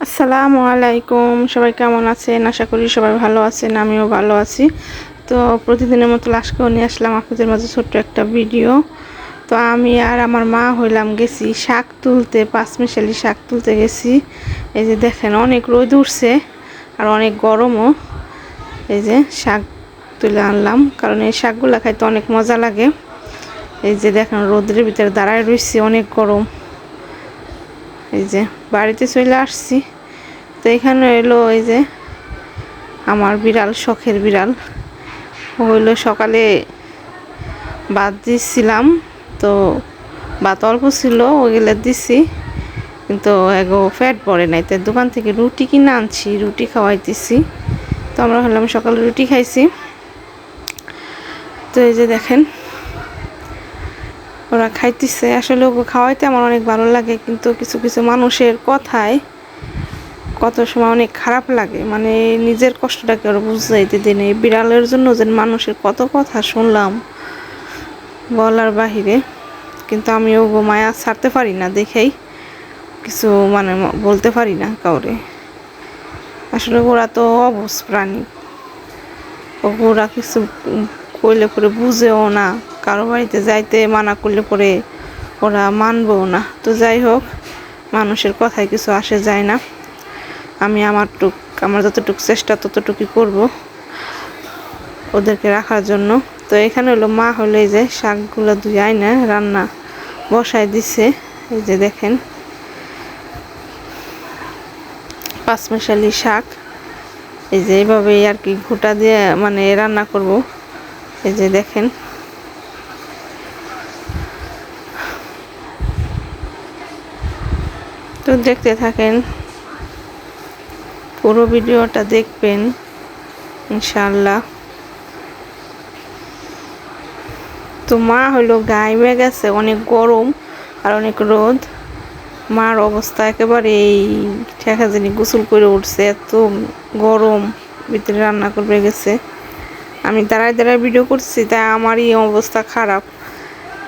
আসসালামু আলাইকুম, সবাই কেমন আছেন? আশা করি সবাই ভালো আছেন, আমিও ভালো আছি। তো প্রতিদিনের মতো আজকেও নিয়ে আসলাম আপনাদের মাঝে ছোট্ট একটা ভিডিও। তো আমি আর আমার মা হইলাম গেছি শাক তুলতে, পাঁচমিশালি শাক তুলতে গেছি। এই যে দেখেন অনেক রোদ উঠছে আর অনেক গরমও। এই যে শাক তুলে আনলাম, কারণ এই শাকগুলো খাইতে অনেক মজা লাগে। এই যে দেখেন রোদের ভিতরে দাঁড়ায় রয়েছি, অনেক গরম। এই যে বাড়িতে চলে আসছি। তো এখানে এলো এই যে আমার বিড়াল, শখের বিড়াল হইলো। সকালে ভাত দিচ্ছিলাম, তো ভাত অল্প ছিল, ওইগুলো দিছি, কিন্তু এগো ফ্যাট পড়ে নাই। তাই দোকান থেকে রুটি কিনে আনছি, রুটি খাওয়াইতেছি। তো আমরা হলাম সকালে রুটি খাইছি। তো এই যে দেখেন ওরা খাইতেছে। আসলে ওকে খাওয়াইতে আমার অনেক ভালো লাগে, কিন্তু কিছু কিছু মানুষের কথায় কত সময় অনেক খারাপ লাগে, মানে নিজের কষ্টটাকে ওরা বুঝাইতে দিন। এই বিড়ালের জন্য যে মানুষের কত কথা শুনলাম বলার বাহিরে, কিন্তু আমি ও মায়া ছাড়তে পারি না দেখেই কিছু মানে বলতে পারি না কাউরে। আসলে ওরা তো অবুঝ প্রাণী, ওরা কিছু করলে পরে বুঝেও না, কারো বাড়িতে যাইতে মানা করলে পরে ওরা মানবেও না। তো যাই হোক, মানুষের কথায় কিছু আসে যায় না। আমি আমার যতটুকু চেষ্টা ততটুকুই করব ওদেরকে রাখার জন্য। তো এখানে হলো মা হলো এই যে শাকগুলো ধুয়ে না রান্না বসায় দিছে। এই যে দেখেন পাঁচমিশালি শাক, এই যে এইভাবেই আর কি ঘুটা দিয়ে মানে রান্না করব। এই যে দেখেন তো দেখতে থাকেন, পুরো ভিডিওটা দেখবেন ইনশাআল্লাহ। তো মা হলো গায়ে গেছে, অনেক গরম আর অনেক রোদ। মার অবস্থা একেবারে এই ঠেকা জানি গোসল করে উঠছে, এত গরম, ভিতরে রান্না করবে গেছে। আমি দাঁড়ায় দাঁড়ায় ভিডিও করছি, তাই আমারই অবস্থা খারাপ।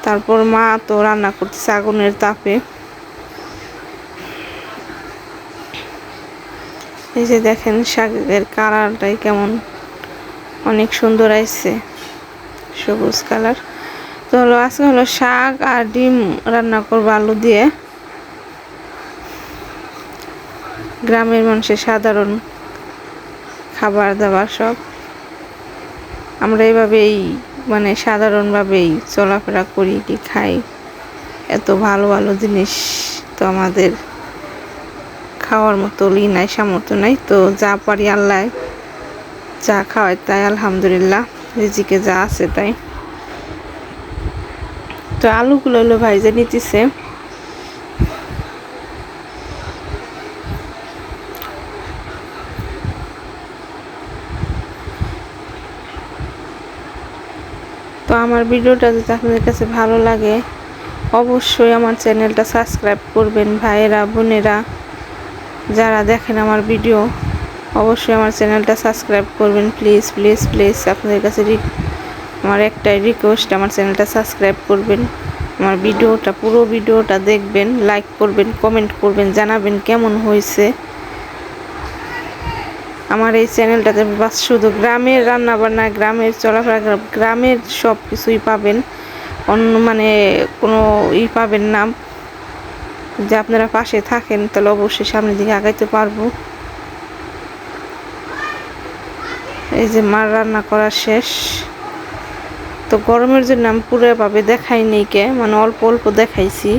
তারপর মা তো রান্না করতেছে আগুনের তাপে। এই যে দেখেন শাকের কালারটাই কেমন, অনেক সুন্দর আসছে, সবুজ কালার। তো হলো আজকে হলো শাক আর ডিম রান্না করবো আলু দিয়ে। গ্রামের মানুষের সাধারণ খাবার দাবার সব আমরা এইভাবেই মানে সাধারণভাবেই চলাফেরা করি, কি খাই। এত ভালো ভালো জিনিস তো আমাদের খাওয়ার মতো নাই, সামর্থ্য নাই। তো যা পারি আল্লাহ যা খাওয়ায় তাই আলহামদুলিল্লাহ, রিজিকে যা আছে তাই। তো আলুগুলো হলো ভাইজে নিতেছে। তো আমার ভিডিওটা যদি আপনাদের কাছে ভালো লাগে অবশ্যই আমার চ্যানেলটা সাবস্ক্রাইব করবেন। ভাইয়েরা বোনেরা যারা দেখেন আমার ভিডিও অবশ্যই আমার চ্যানেলটা সাবস্ক্রাইব করবেন, প্লিজ প্লিজ প্লিজ। আপনাদের কাছে আমার একটাই রিকোয়েস্ট, আমার চ্যানেলটা সাবস্ক্রাইব করবেন, আমার ভিডিওটা পুরো ভিডিওটা দেখবেন, লাইক করবেন, কমেন্ট করবেন, জানাবেন কেমন হয়েছে। আমার এই চ্যানেলটাতে বাস শুধু গ্রামের রান্নাবান্না, গ্রামের চলাফেরা, গ্রামের সব কিছুই পাবেন, অন্য মানে কোনো পাবেন না। যে আপনারা পাশে থাকেন তাহলে অবশ্যই সামনের দিকে আগাইতে পারবো। এই যে মার রান্না করা শেষ। তো গরমের জন্য আমি পুরোভাবে দেখাইনি, মানে অল্প অল্প দেখাইছি,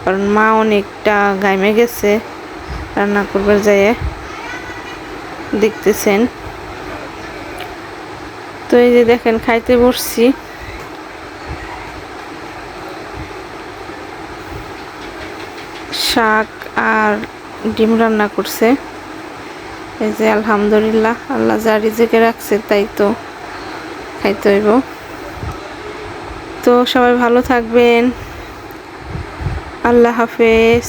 কারণ মা অনেকটা গাইমে গেছে রান্না করবার যায়, দেখতেছেন। তো এই যে দেখেন খাইতে বসছি। শাক আর ডিম রান্না করছে। এই যে আলহামদুলিল্লাহ, আল্লাহ যা রিজিকে রাখছে তাই তো খাইতে হইব। তো সবাই ভালো থাকবেন, আল্লাহ হাফেজ।